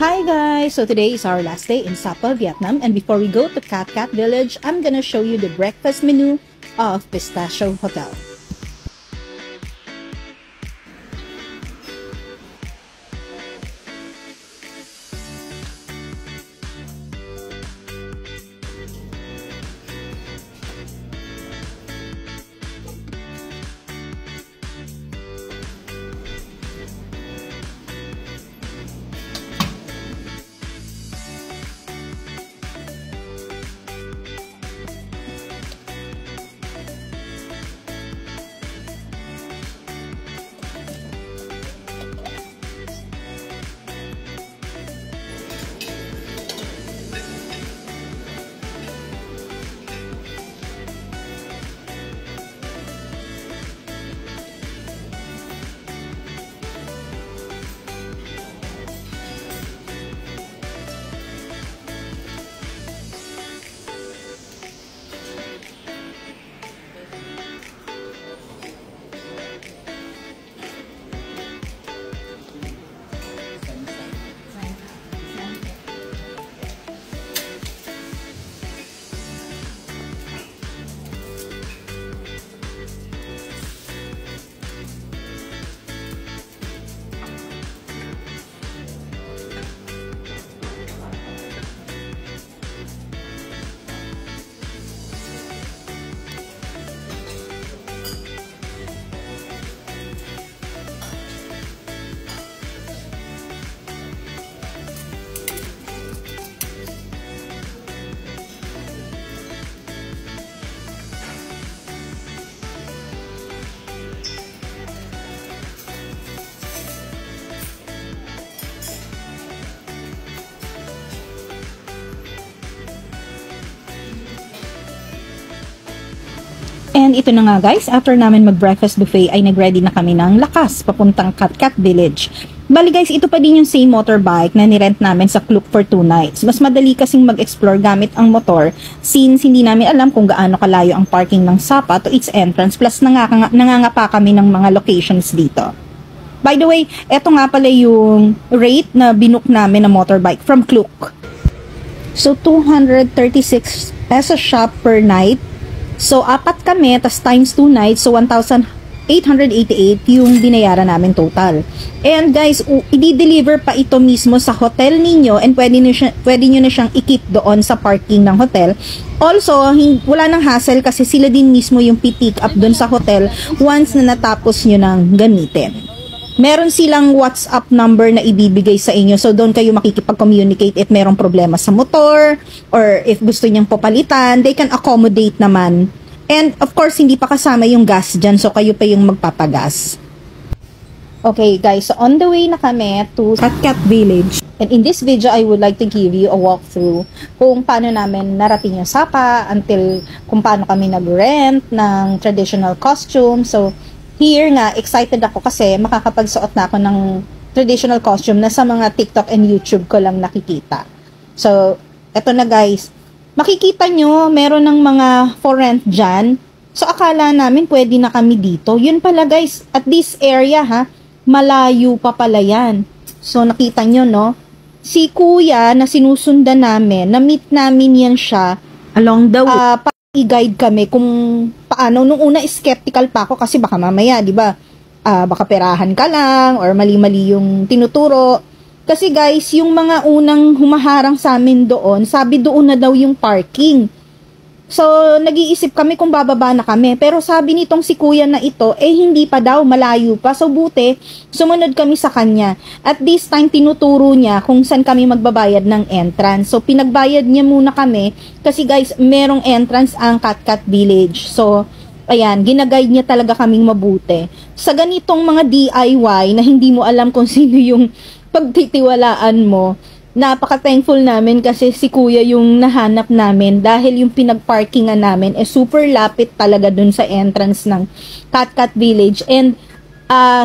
Hi guys! So today is our last day in Sapa, Vietnam, and before we go to Cat Cat Village, I'm gonna show you the breakfast menu of Pistachio Hotel. And ito na nga guys, after namin mag-breakfast buffet ay nag-ready na kami ng lakas papuntang Cat Cat Village. Bali guys, ito pa din yung same motorbike na nirent namin sa Klook for 2 nights. Mas madali kasing mag-explore gamit ang motor since hindi namin alam kung gaano kalayo ang parking ng Sapa to its entrance, plus nangangapa kami ng mga locations dito. By the way, eto nga pala yung rate na binook namin na motorbike from Klook. So 236 pesos siya per night. So, 4 kami, tas times 2 nights, so 1,888 yung binayaran namin total. And guys, i-deliver pa ito mismo sa hotel ninyo and pwede nyo na siyang i-keep doon sa parking ng hotel. Also, wala nang hassle kasi sila din mismo yung pick up doon sa hotel once na natapos nyo nang gamitin. Meron silang WhatsApp number na ibibigay sa inyo. So, doon kayo makikipag-communicate if merong problema sa motor or if gusto nyang papalitan, they can accommodate naman. And, of course, hindi pa kasama yung gas dyan. So, kayo pa yung magpapagas. Okay, guys. So, on the way na kami to Cat Cat Village. And in this video, I would like to give you a walkthrough kung paano namin narating yung Sapa until kung paano kami nag-rent ng traditional costume. So, here nga, excited ako kasi makakapagsuot na ako ng traditional costume na sa mga TikTok and YouTube ko lang nakikita. So, eto na guys. Makikita nyo, meron ng mga for rent dyan. So, akala namin pwede na kami dito. Yun pala guys, at this area ha, malayo pa pala yan. So, nakita nyo no, si kuya na sinusundan namin, na-meet namin yan siya along the way. I-guide kami kung paano. Nung una skeptical pa ako kasi baka mamaya, di ba, baka perahan ka lang or mali-mali yung tinuturo. Kasi guys, yung mga unang humaharang sa amin doon, sabi doon na daw yung parking. So, nag-iisip kami kung bababa na kami. Pero sabi nitong si kuya na ito, hindi pa daw, malayo pa. So, buti, sumunod kami sa kanya. At this time, tinuturo niya kung saan kami magbabayad ng entrance. So, pinagbayad niya muna kami. Kasi guys, merong entrance ang Cat Cat Village. So, ayan, ginaguide niya talaga kaming mabuti. Sa ganitong mga DIY na hindi mo alam kung sino yung pagtitiwalaan mo, napaka-thankful namin kasi si kuya yung nahanap namin dahil yung pinag-parkingan namin super lapit talaga dun sa entrance ng Cat Cat Village and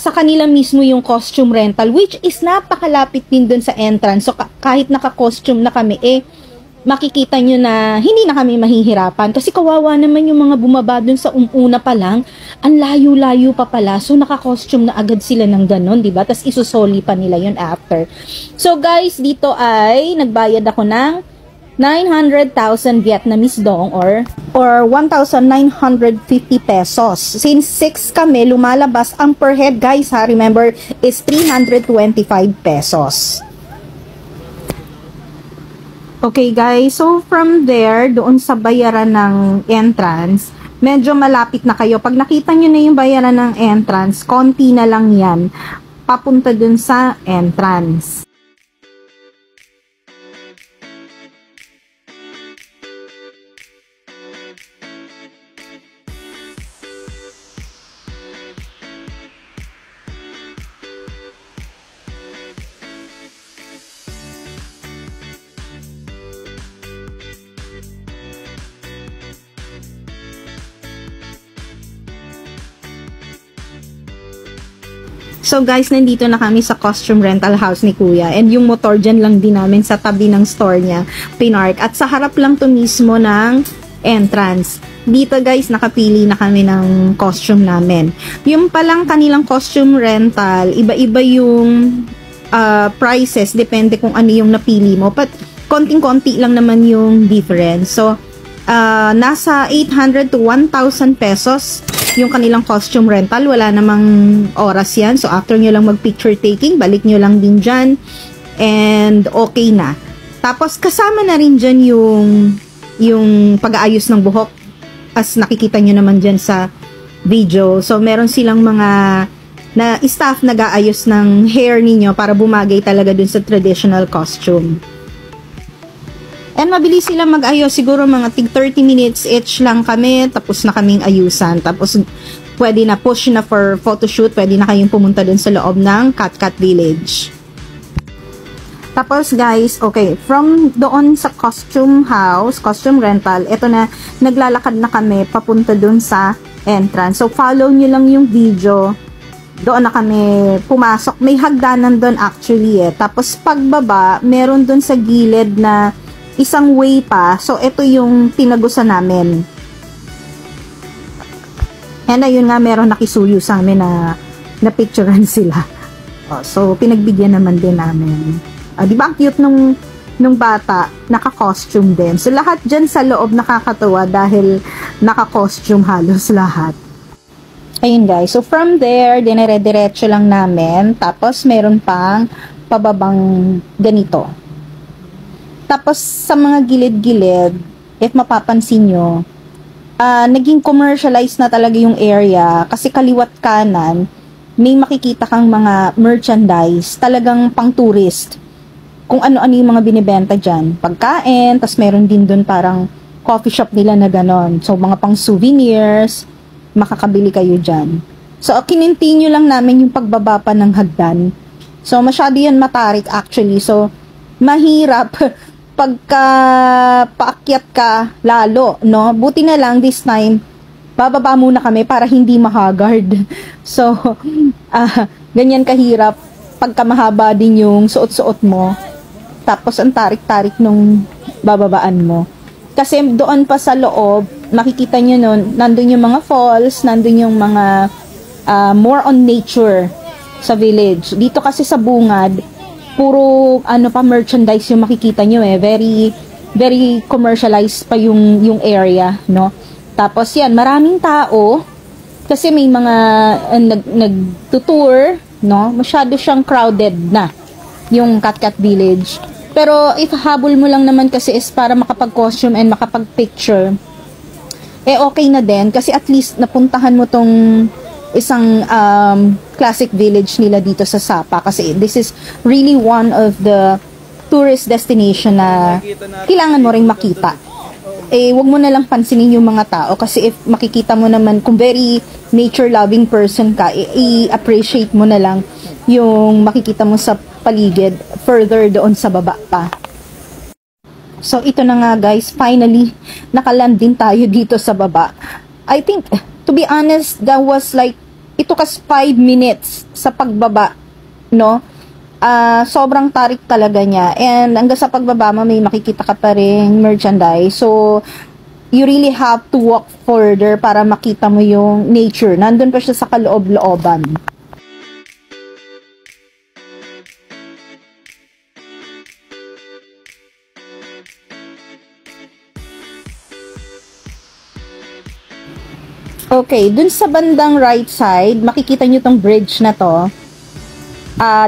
sa kanila mismo yung costume rental which is napakalapit din dun sa entrance. So kahit naka-costume na kami makikita nyo na hindi na kami mahihirapan kasi kawawa naman yung mga bumaba dun sa una pa lang, ang layo-layo pa pala, so naka-costume na agad sila ng ganon, diba? Tas isusoli pa nila yun after. So guys, dito ay nagbayad ako ng 900,000 Vietnamese dong or 1,950 pesos. Since 6 kami, lumalabas ang per head guys ha, remember, is 325 pesos. Okay guys, so from there, doon sa bayaran ng entrance, medyo malapit na kayo. Pag nakita nyo na yung bayaran ng entrance, konti na lang yan, papunta dun sa entrance. So guys, nandito na kami sa costume rental house ni Kuya. And yung motor dyan lang din namin sa tabi ng store niya, pinark. At sa harap lang to mismo ng entrance. Dito guys, nakapili na kami ng costume namin. Yung palang kanilang costume rental, iba-iba yung prices. Depende kung ano yung napili mo. But konting-konti lang naman yung difference. So, nasa 800 to 1,000 pesos yung kanilang costume rental. Wala namang oras yan. So, after nyo lang mag-picture taking, balik nyo lang din dyan. And, okay na. Tapos, kasama na rin dyan yung pag-aayos ng buhok. As nakikita nyo naman dyan sa video. So, meron silang mga staff nag-aayos ng hair ninyo para bumagay talaga dun sa traditional costume. And mabilis sila mag-ayos, siguro mga tig 30 minutes each lang kami, tapos na kaming ayusan. Tapos pwede na push na for photoshoot, pwede na kayong pumunta dun sa loob ng Cat Village. Tapos guys, okay, from doon sa costume house, costume rental, eto na, naglalakad na kami papunta dun sa entrance. So follow nyo lang yung video. Doon na kami pumasok. May hagdanan doon actually eh. Tapos pagbaba, meron doon sa gilid na isang way pa. So, ito yung tinagusan namin. And ayun nga, meron nakisuyo sa amin na picturean sila. So, pinagbigyan naman din namin. Di ba ang cute nung bata, naka-costume din. So, lahat dyan sa loob nakakatuwa dahil naka-costume halos lahat. Ayun guys, so from there, dinire-diretso lang namin. Tapos, meron pang pababang ganito. Tapos, sa mga gilid-gilid, if mapapansin nyo, naging commercialized na talaga yung area. Kasi kaliwat kanan, may makikita kang mga merchandise, talagang pang tourist. Kung ano-ano yung mga binibenta dyan. Pagkain, tas meron din dun parang coffee shop nila na ganon. So, mga pang souvenirs, makakabili kayo dyan. So, kinintinu lang namin yung pagbaba pa ng hagdan. So, masyado yan matarik actually. So, mahirap pagka paakyat ka lalo, no? Buti na lang this time, bababa muna kami para hindi mahagard. So, ganyan kahirap pagka mahaba din yung suot-suot mo. Tapos, ang tarik-tarik nung bababaan mo. Kasi doon pa sa loob, makikita nyo nun, nandun yung mga falls, nandun yung mga more on nature sa village. Dito kasi sa bungad, puro pa merchandise yung makikita nyo eh. Very, very commercialized pa yung area, no? Tapos yan, maraming tao kasi may mga nag-tour, no? Masyado siyang crowded na yung Cat Village. Pero if habol mo lang naman kasi is para makapag-costume and makapag-picture, okay na din kasi at least napuntahan mo tong isang classic village nila dito sa Sapa kasi this is really one of the tourist destination na kailangan mo ring makita. Wag mo na lang pansinin yung mga tao kasi if makikita mo naman kung very nature loving person ka, i-appreciate mo na lang yung makikita mo sa paligid further doon sa baba pa. So ito na nga guys, finally nakaland din tayo dito sa baba. I think to be honest, that was like, it took us 5 minutes sa pagbaba, no? Sobrang tarik talaga niya. And hanggang sa pagbaba mo, may makikita ka pa rin merchandise. So, you really have to walk further para makita mo yung nature. Nandun pa siya sa kaloob-looban. Okay, dun sa bandang right side, makikita nyo tong bridge na to.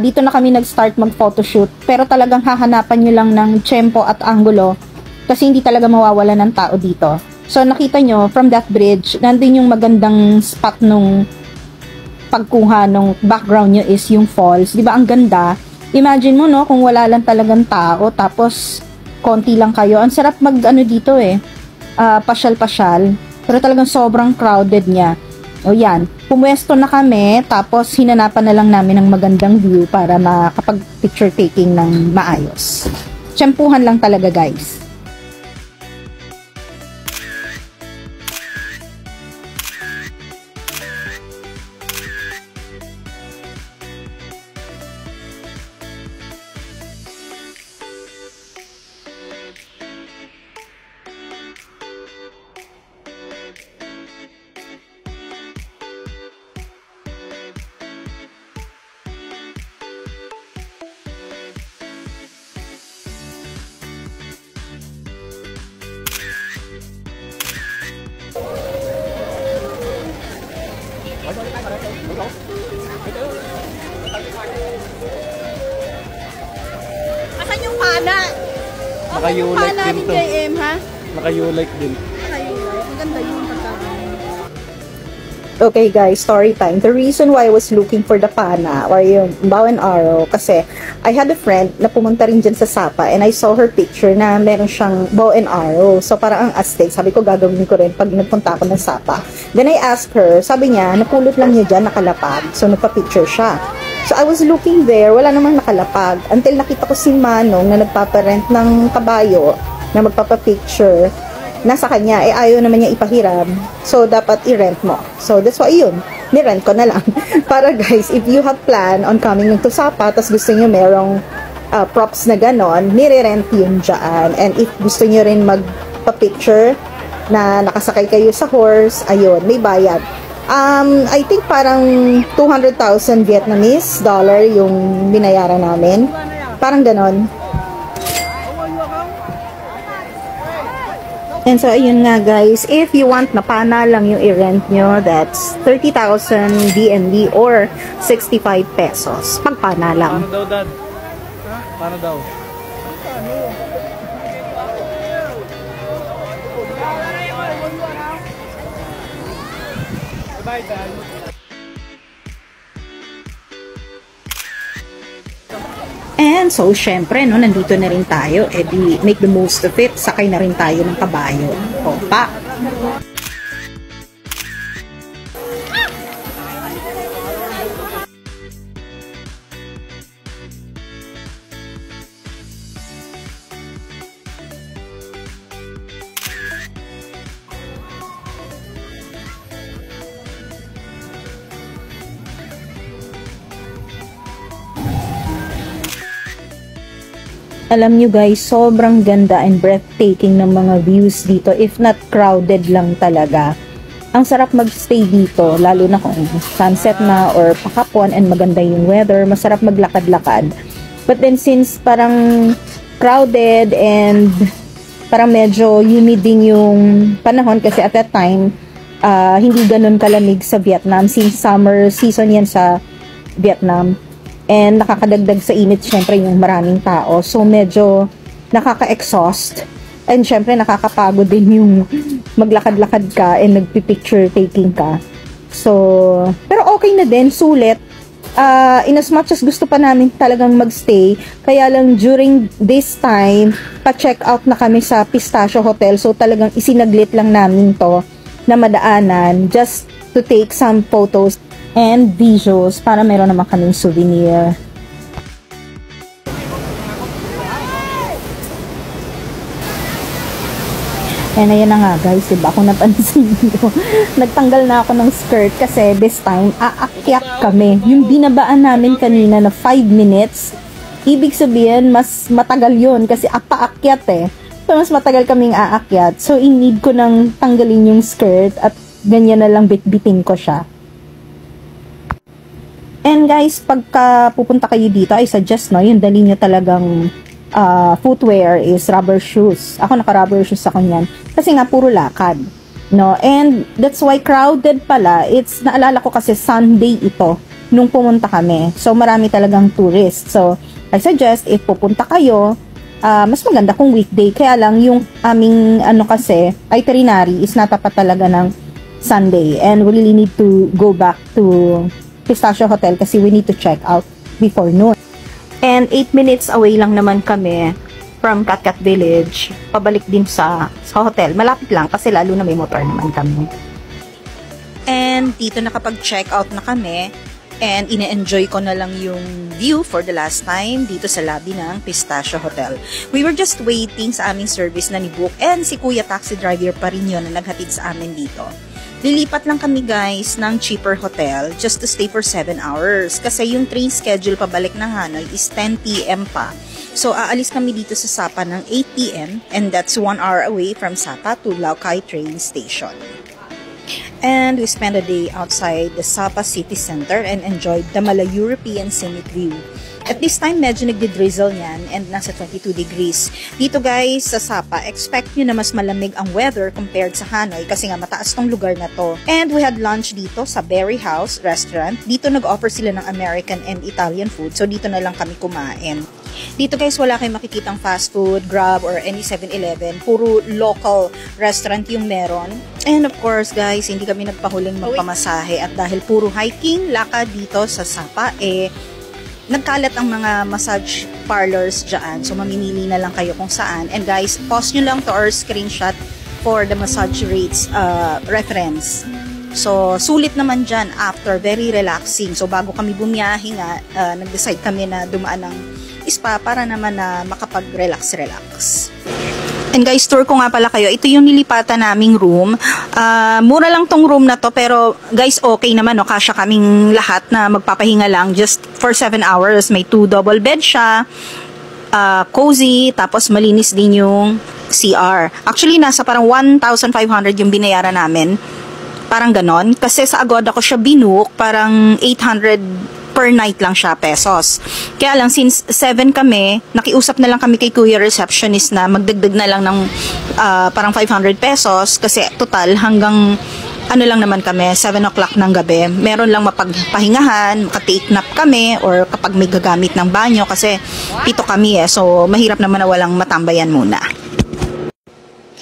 Dito na kami nag-start mag-photoshoot. Pero talagang hahanapan nyo lang ng tiyempo at anggulo kasi hindi talaga mawawala ng tao dito. So, nakita nyo, from that bridge, nandun yung magandang spot nung pagkuha nung background nyo is yung falls. Diba, ang ganda? Imagine mo, no, kung wala lang talagang tao, tapos konti lang kayo. Ang sarap mag-ano dito pasyal-pasyal. Pero talagang sobrang crowded niya. O yan, pumwesto na kami, tapos hinanapan na lang namin ng magandang view para makapag-picture taking ng maayos. Tiyempuhan lang talaga, guys. Asan yung pana? Naka-U-like din to. JM, ha? Naka-U-like din. Naka-U-like. Maganda yung pagkakaroon. Okay guys, story time. The reason why I was looking for the pana or yung bow and arrow kasi I had a friend na pumunta rin dyan sa Sapa and I saw her picture na meron siyang bow and arrow. So parang ang astig. Sabi ko gagawin ko rin pag nagpunta ako ng Sapa. Then I asked her, sabi niya, napulot lang niya dyan, nakalapag. So nagpa-picture siya. So I was looking there, wala namang nakalapag. Until nakita ko si Manong na nagpaparent ng kabayo na magpapa-picture. Nasa kanya, ayaw naman niya ipahiram. So, dapat i-rent mo. So, that's why yun. Ni-rent ko na lang. Para guys, if you have plan on coming to Sapa, tas gusto niyo merong props na ganon, nire-rent yun dyan. And if gusto niyo rin magpa-picture na nakasakay kayo sa horse, ayun, may bayad. I think parang 200,000 Vietnamese dollar yung binayaran namin. Parang ganon. And so, ayun nga guys, if you want na pana lang yung i-rent nyo, that's 30,000 DMD or 65 pesos. Pag pana lang. Paano daw, Dad? Paano daw? Bye, Dad. And so, syempre, no, nandito na rin tayo. Eh, di, make the most of it. Sakay na rin tayo ng kabayo. Opa! Alam nyo guys, sobrang ganda and breathtaking ng mga views dito. If not crowded lang talaga. Ang sarap magstay dito, lalo na kung sunset na or pakapon and maganda yung weather. Masarap maglakad-lakad. But then since parang crowded and parang medyo humid din yung panahon kasi at that time, hindi ganun kalamig sa Vietnam. Since summer season yan sa Vietnam. And nakakadagdag sa init syempre yung maraming tao. So medyo nakaka-exhaust. And syempre nakakapagod din yung maglakad-lakad ka and nagpipicture taking ka. So, pero okay na din, sulit. In as much as gusto pa namin talagang magstay, kaya lang during this time, pa-check out na kami sa Pistachio Hotel. So talagang isinaglit lang namin to na madaanan just to take some photos and videos para meron naman kaming souvenir. And ayan na nga guys, diba? Kung napansin nyo, nagtanggal na ako ng skirt kasi this time, aakyat kami. Yung binabaan namin kanina na 5 minutes, ibig sabihin, mas matagal yun kasi paakyat eh. So, mas matagal kaming aakyat. So, in-need ko nang tanggalin yung skirt at ganyan na lang bitbitin ko siya. And guys, pagka pupunta kayo dito, I suggest, no, yung dali nyo talagang footwear is rubber shoes. Ako naka-rubber shoes ako niyan. Kasi nga, puro lakad. No? And that's why crowded pala. Naalala ko kasi Sunday ito nung pumunta kami. So, marami talagang tourists. So, I suggest, if pupunta kayo, mas maganda kung weekday. Kaya lang, yung aming, kasi, itinerary is natapat talaga ng Sunday. And we really need to go back to Pistachio Hotel kasi we need to check out before noon. And 8 minutes away lang naman kami from Katkat Village, pabalik din sa hotel. Malapit lang kasi lalo na may motor naman kami. And dito nakapag-check out na kami and ine-enjoy ko na lang yung view for the last time dito sa lobby ng Pistachio Hotel. We were just waiting sa aming service na ni-book and si Kuya Taxi Driver pa rin yun na naghatid sa amin dito. Lilipat lang kami guys ng cheaper hotel just to stay for 7 hours kasi yung train schedule pabalik ng Hanoi is 10 p.m. pa. So aalis kami dito sa Sapa ng 8 p.m. and that's 1 hour away from Sapa to Lao Cai train station. And we spent a day outside the Sapa City Center and enjoyed the Mala-European scenic view. At this time, medyo nagdi-drizzle yan and nasa 22 degrees. Dito guys, sa Sapa, expect nyo na mas malamig ang weather compared sa Hanoi kasi nga mataas tong lugar na to. And we had lunch dito sa Berry House Restaurant. Dito nag-offer sila ng American and Italian food. So dito na lang kami kumain. Dito guys, wala kayong makikitang fast food, Grab, or any 7-Eleven. Puro local restaurant yung meron. And of course guys, hindi kami nagpahuling magpamasahe at dahil puro hiking, lakad dito sa Sapa, nagkalat ang mga massage parlors dyan. So, mamimili na lang kayo kung saan. And guys, pause nyo lang to or screenshot for the massage rates reference. So, sulit naman dyan after. Very relaxing. So, bago kami bumiyahe nga, nag-decide kami na dumaan ng spa para naman na makapag-relax. And guys, tour ko nga pala kayo. Ito yung nilipatan naming room. Mura lang tong room na to, pero guys, okay naman, no? Kasya kaming lahat na magpapahinga lang just for 7 hours. May 2 double bed siya. Cozy, tapos malinis din yung CR. Actually, nasa parang 1,500 yung binayaran namin. Parang ganon. Kasi sa Agoda ko siya binook, parang 800 per night lang siya, pesos. Kaya lang, since 7 kami, nakiusap na lang kami kay Kuya Receptionist na magdagdag na lang ng parang 500 pesos kasi total hanggang ano lang naman kami, 7 o'clock ng gabi. Meron lang mapagpahingahan, maka-take nap kami or kapag may gagamit ng banyo kasi pito kami so mahirap naman na walang matambayan muna.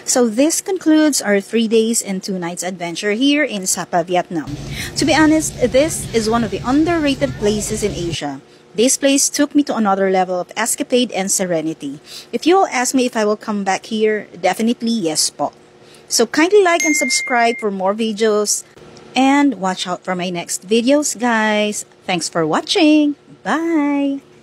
So this concludes our 3 days and 2 nights adventure here in Sapa, Vietnam. To be honest, this is one of the underrated places in Asia. This place took me to another level of escapade and serenity. If you all ask me if I will come back here, definitely yes po. So kindly like and subscribe for more videos and watch out for my next videos, guys. Thanks for watching. Bye!